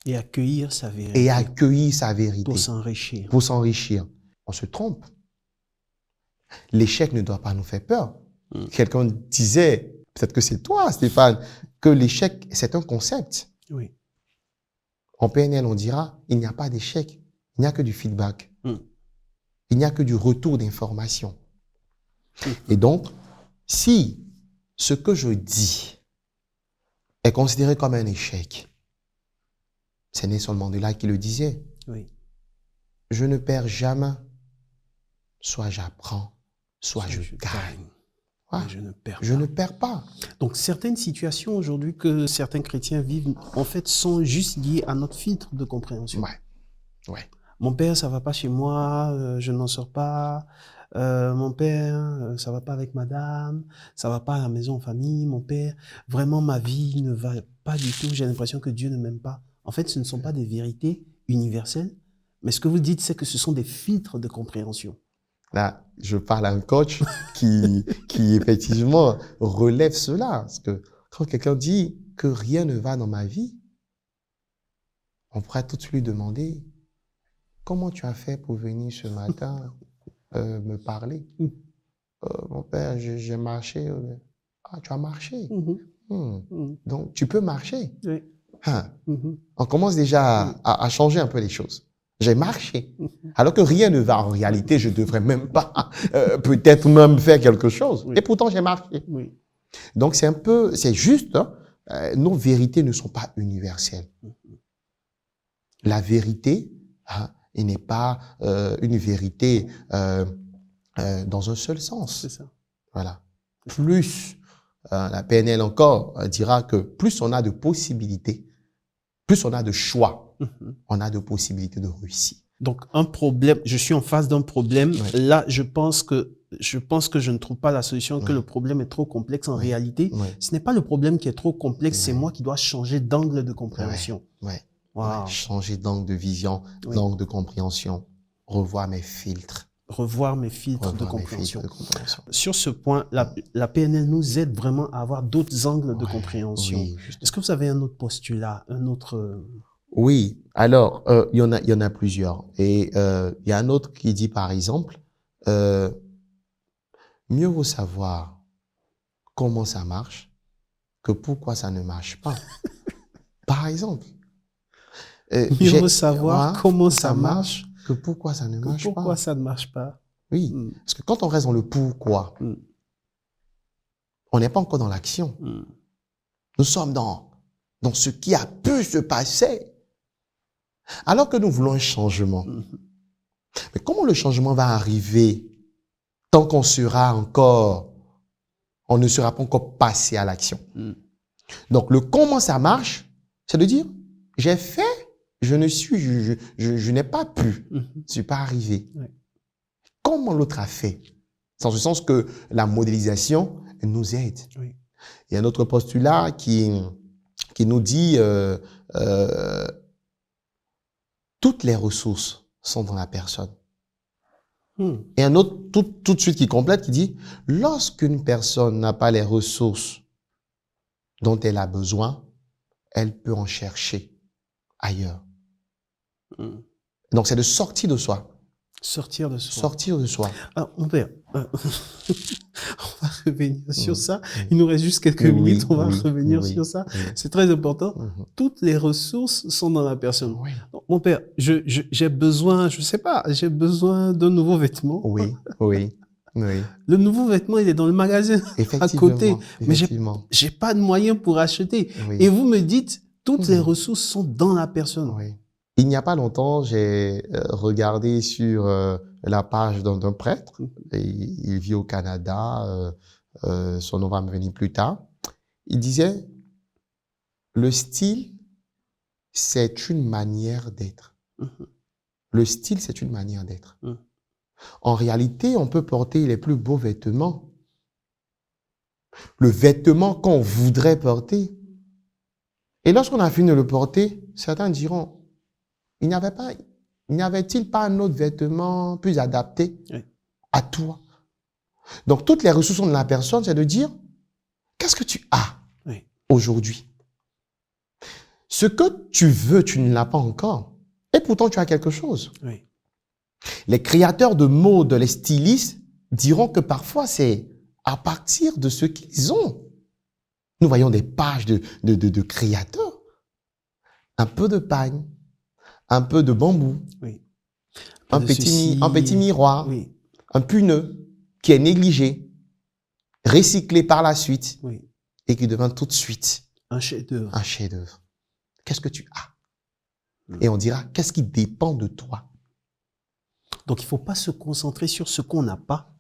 Et accueillir sa vérité. Pour s'enrichir. Pour s'enrichir. On se trompe. L'échec ne doit pas nous faire peur. Quelqu'un disait, peut-être que c'est toi, Stéphane, que l'échec, c'est un concept. En PNL, on dira, il n'y a pas d'échec, il n'y a que du feedback. Il n'y a que du retour d'information. Et donc, si ce que je dis est considéré comme un échec, c'est Nelson Mandela qui le disait. Je ne perds jamais, soit j'apprends, soit je gagne. Je ne perds pas. Donc, certaines situations aujourd'hui que certains chrétiens vivent, en fait, sont juste liées à notre filtre de compréhension. Mon père, ça va pas chez moi, je n'en sors pas. Mon père, ça va pas avec madame, ça va pas à la maison en famille. Mon père, vraiment, ma vie ne va pas du tout. J'ai l'impression que Dieu ne m'aime pas. En fait, ce ne sont pas des vérités universelles, mais ce que vous dites, c'est que ce sont des filtres de compréhension. Là, je parle à un coach qui effectivement relève cela. Parce que quand quelqu'un dit que rien ne va dans ma vie, on pourrait tout de suite lui demander comment tu as fait pour venir ce matin me parler. Mon père, j'ai marché. Ah, tu as marché. Donc, tu peux marcher. Oui. Hein. On commence déjà à changer un peu les choses. J'ai marché. Alors que rien ne va. En réalité, je devrais même pas peut-être même faire quelque chose. Oui. Et pourtant, j'ai marché. Oui. Donc, c'est juste, hein, nos vérités ne sont pas universelles. La vérité, hein, il n'est pas une vérité dans un seul sens. C'est ça. Voilà. Plus, la PNL encore dira que plus on a de possibilités, plus on a de choix, on a de possibilités de réussir. Donc, un problème, je suis en face d'un problème. Ouais. Là, je pense que je ne trouve pas la solution, que le problème est trop complexe. En réalité, ce n'est pas le problème qui est trop complexe, c'est moi qui dois changer d'angle de compréhension. Wow. Changer d'angle de vision, d'angle de compréhension, revoir mes filtres. Revoir mes filtres de compréhension. Sur ce point, la PNL nous aide vraiment à avoir d'autres angles de compréhension. Oui, est-ce que vous avez un autre postulat, un autre... Oui, alors, il y en a plusieurs. Et il y a un autre qui dit, par exemple, mieux vaut savoir comment ça marche que pourquoi ça ne marche pas. Par exemple. Mieux vaut savoir comment ça marche que pourquoi ça ne marche pas. Pourquoi ça ne marche pas. Oui, parce que quand on reste dans le pourquoi, on n'est pas encore dans l'action. Nous sommes dans ce qui a pu se passer. Alors que nous voulons un changement. Mais comment le changement va arriver tant qu'on on ne sera pas encore passé à l'action. Donc, le comment ça marche, c'est de dire, j'ai fait, je n'ai pas pu, je ne suis pas arrivé. Comment l'autre a fait? C'est en ce sens que la modélisation nous aide. Il y a un autre postulat qui nous dit toutes les ressources sont dans la personne. Et un autre tout de suite qui complète, qui dit lorsqu'une personne n'a pas les ressources dont elle a besoin, elle peut en chercher ailleurs. Donc c'est de sortir de soi. Sortir de soi. Sortir de soi. Alors, mon père, on va revenir sur ça. Il nous reste juste quelques minutes, on va revenir sur ça. C'est très important. Toutes les ressources sont dans la personne. Donc, mon père, j'ai besoin, je sais pas, j'ai besoin d'un nouveau vêtement. Oui. Le nouveau vêtement, il est dans le magasin à côté. Mais j'ai pas de moyens pour acheter. Et vous me dites, toutes les ressources sont dans la personne. Il n'y a pas longtemps, j'ai regardé sur la page d'un prêtre. Et il vit au Canada. Son nom va me venir plus tard. Il disait, le style, c'est une manière d'être. Le style, c'est une manière d'être. En réalité, on peut porter les plus beaux vêtements. Le vêtement qu'on voudrait porter. Et lorsqu'on a fini de le porter, certains diront, il n'y avait-il pas un autre vêtement plus adapté à toi? Donc, toutes les ressources de la personne, c'est de dire, qu'est-ce que tu as aujourd'hui? Ce que tu veux, tu ne l'as pas encore. Et pourtant, tu as quelque chose. Les créateurs de mode, les stylistes, diront que parfois, c'est à partir de ce qu'ils ont. Nous voyons des pages de créateurs. Un peu de pagne, un peu de bambou, un petit miroir, un puneux qui est négligé, recyclé par la suite et qui devient tout de suite un chef-d'œuvre. Un chef-d'œuvre. Qu'est-ce que tu as? Et on dira, qu'est-ce qui dépend de toi? Donc, il ne faut pas se concentrer sur ce qu'on n'a pas,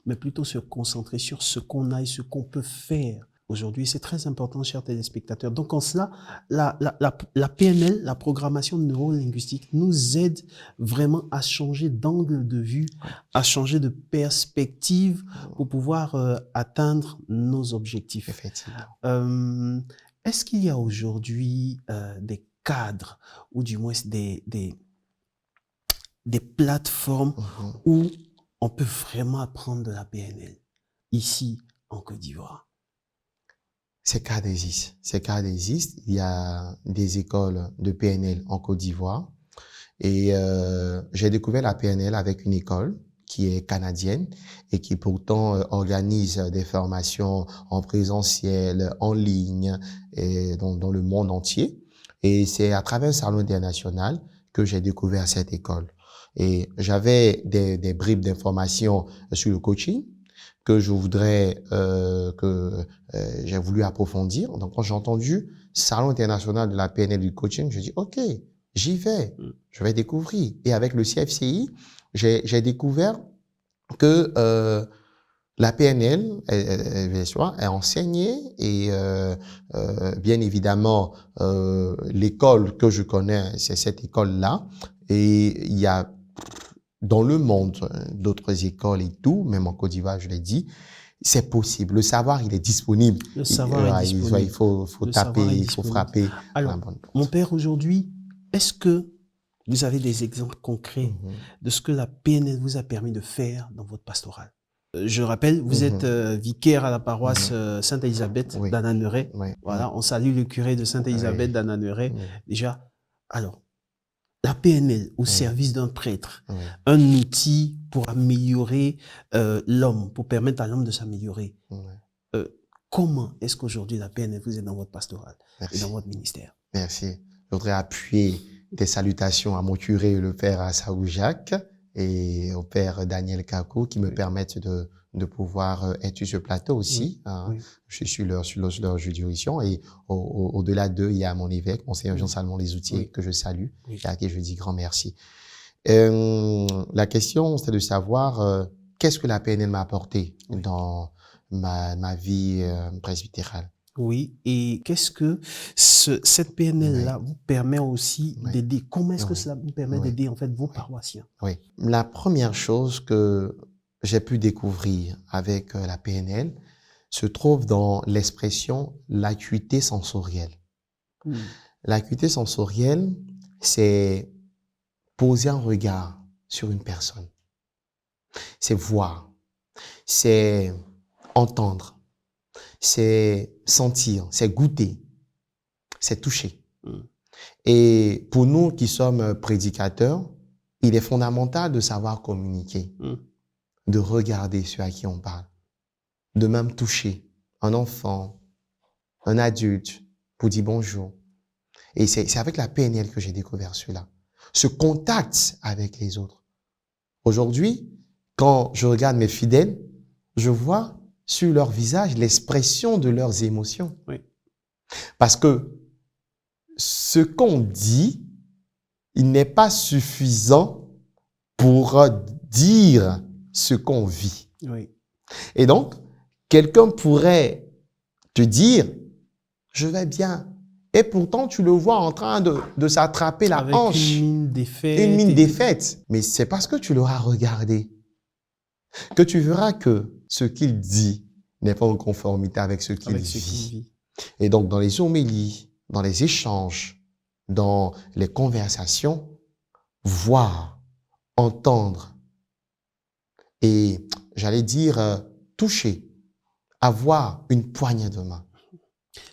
mais plutôt se concentrer sur ce qu'on a et ce qu'on peut faire. Aujourd'hui, c'est très important, chers téléspectateurs. Donc, en cela, la PNL, la programmation neurolinguistique, nous aide vraiment à changer d'angle de vue, à changer de perspective pour pouvoir atteindre nos objectifs. Effectivement. est-ce qu'il y a aujourd'hui des cadres ou du moins des plateformes où on peut vraiment apprendre de la PNL ici en Côte d'Ivoire? Ces cadres existent. Ces cadres existent. Il y a des écoles de PNL en Côte d'Ivoire. Et j'ai découvert la PNL avec une école qui est canadienne et qui pourtant organise des formations en présentiel, en ligne, et dans le monde entier. Et c'est à travers un salon international que j'ai découvert cette école. Et j'avais des bribes d'informations sur le coaching que je voudrais j'ai voulu approfondir. Donc quand j'ai entendu Salon international de la PNL du coaching, je dis OK, j'y vais, je vais découvrir. Et avec le CFCI, j'ai découvert que la PNL est enseignée et bien évidemment l'école que je connais, c'est cette école-là. Et il y a dans le monde d'autres écoles et tout, même en Côte d'Ivoire, je l'ai dit, c'est possible. Le savoir, il est disponible. Le savoir est disponible. Il faut taper, il faut frapper. Alors, mon père, aujourd'hui, est-ce que vous avez des exemples concrets de ce que la PNL vous a permis de faire dans votre pastoral? Je rappelle, vous êtes vicaire à la paroisse Sainte-Élisabeth d'Ananéré. Voilà, on salue le curé de Sainte-Élisabeth d'Ananéré. Déjà, alors, la PNL au service d'un prêtre, un outil pour améliorer l'homme, pour permettre à l'homme de s'améliorer. Comment est-ce qu'aujourd'hui la PNL vous est dans votre pastoral et dans votre ministère? Merci. Je voudrais appuyer des salutations à mon curé, le père Assaou Jacques, et au père Daniel Kako, qui me permettent de pouvoir être sur ce plateau aussi. Je suis sur leur juridiction. Et au-delà d'eux, il y a mon évêque, monseigneur Jean-Salmon Les Outiers, que je salue, et à qui je dis grand merci. La question, c'est de savoir qu'est-ce que la PNL m'a apporté dans ma vie presbytérale. Oui, et qu'est-ce que cette PNL-là vous permet aussi d'aider? Comment est-ce que cela vous permet d'aider en fait vos paroissiens? Oui, la première chose que j'ai pu découvrir avec la PNL se trouve dans l'expression l'acuité sensorielle. L'acuité sensorielle, c'est poser un regard sur une personne. C'est voir, c'est entendre, c'est sentir, c'est goûter, c'est toucher. Et pour nous qui sommes prédicateurs, il est fondamental de savoir communiquer, de regarder ceux à qui on parle, de même toucher un enfant, un adulte, pour dire bonjour. Et c'est avec la PNL que j'ai découvert cela. Ce contact avec les autres. Aujourd'hui, quand je regarde mes fidèles, je vois sur leur visage l'expression de leurs émotions. Parce que ce qu'on dit, il n'est pas suffisant pour dire ce qu'on vit. Et donc, quelqu'un pourrait te dire, je vais bien. Et pourtant, tu le vois en train de s'attraper la hanche. Une mine défaite. Une mine défaite. Mais c'est parce que tu l'auras regardé que tu verras que ce qu'il dit n'est pas en conformité avec ce qu'il vit. Et donc, dans les homélies, dans les échanges, dans les conversations, voir, entendre et, j'allais dire, toucher, avoir une poignée de main.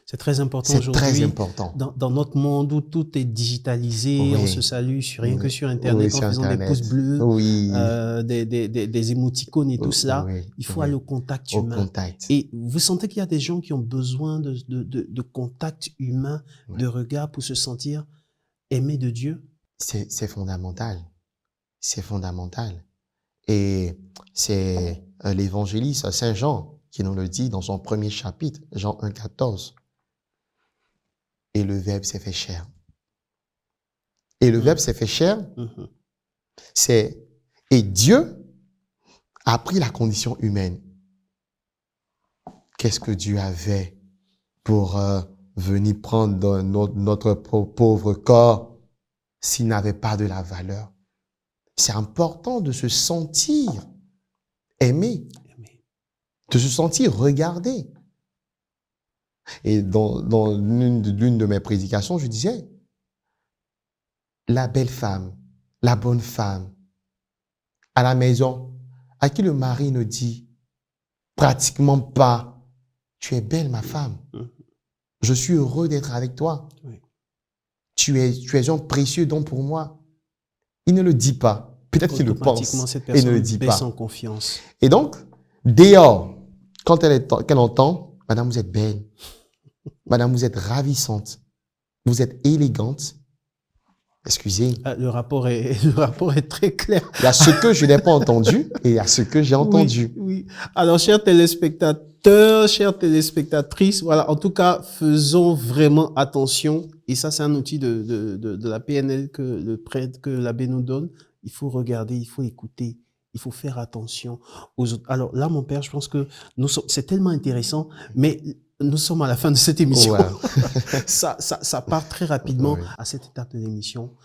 C'est très important aujourd'hui. C'est très important. Dans notre monde où tout est digitalisé, on se salue rien que sur Internet en faisant des pouces bleus, des émoticônes et tout cela. Il faut aller au contact humain. Et vous sentez qu'il y a des gens qui ont besoin de contact humain, de regard pour se sentir aimés de Dieu? C'est fondamental. C'est fondamental. Et c'est l'évangéliste Saint Jean qui nous le dit dans son premier chapitre, Jean 1,14. Et le Verbe s'est fait chair. Et le Verbe s'est fait chair, et Dieu a pris la condition humaine. Qu'est-ce que Dieu avait pour venir prendre notre pauvre corps s'il n'avait pas de la valeur? C'est important de se sentir aimé, de se sentir regardé. Et dans l'une de mes prédications, je disais, la belle femme, la bonne femme, à la maison, à qui le mari ne dit pratiquement pas, tu es belle, ma femme. Je suis heureux d'être avec toi. Oui. Tu es un précieux don pour moi. Il ne le dit pas. Peut-être qu'il le Automatiquement, pense cette et ne le personne dit baisse en pas. confiance. Et donc, dehors, quand qu'elle entend, Madame, vous êtes belle. Madame, vous êtes ravissante. Vous êtes élégante. Excusez. Le rapport est très clair. Il y a ce que je n'ai pas entendu et il y a ce que j'ai entendu. Oui, oui. Alors, chers téléspectateurs, chères téléspectatrices, voilà, en tout cas, faisons vraiment attention. Et ça, c'est un outil de la PNL que le prêtre, que l'abbé nous donne. Il faut regarder, il faut écouter, il faut faire attention aux autres. Alors là, mon père, je pense que c'est tellement intéressant, mais nous sommes à la fin de cette émission. Ouais. Ça part très rapidement Oui. à cette étape de l'émission.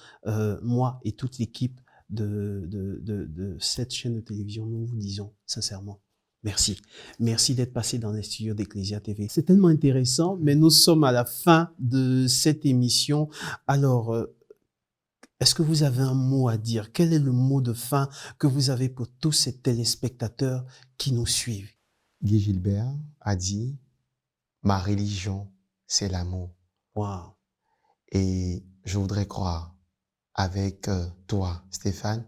Moi et toute l'équipe de cette chaîne de télévision, nous vous disons sincèrement merci. Merci d'être passé dans les studios d'Ecclesia TV. C'est tellement intéressant, mais nous sommes à la fin de cette émission. Alors, est-ce que vous avez un mot à dire? Quel est le mot de fin que vous avez pour tous ces téléspectateurs qui nous suivent? Guy Gilbert a dit, ma religion, c'est l'amour. Wow. Et je voudrais croire avec toi, Stéphane,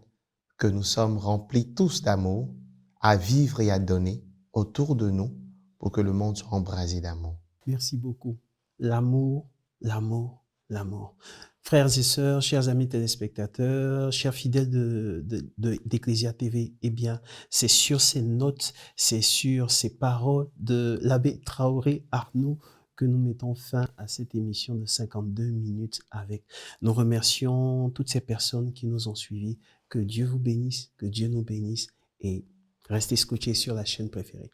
que nous sommes remplis tous d'amour, à vivre et à donner autour de nous pour que le monde soit embrasé d'amour. Merci beaucoup. L'amour, l'amour, l'amour. Frères et sœurs, chers amis téléspectateurs, chers fidèles d'Ecclesia TV, eh bien, c'est sur ces notes, c'est sur ces paroles de l'abbé Traoré Arnaud que nous mettons fin à cette émission de 52 minutes avec. Nous remercions toutes ces personnes qui nous ont suivis. Que Dieu vous bénisse, que Dieu nous bénisse et restez scotchés sur la chaîne préférée.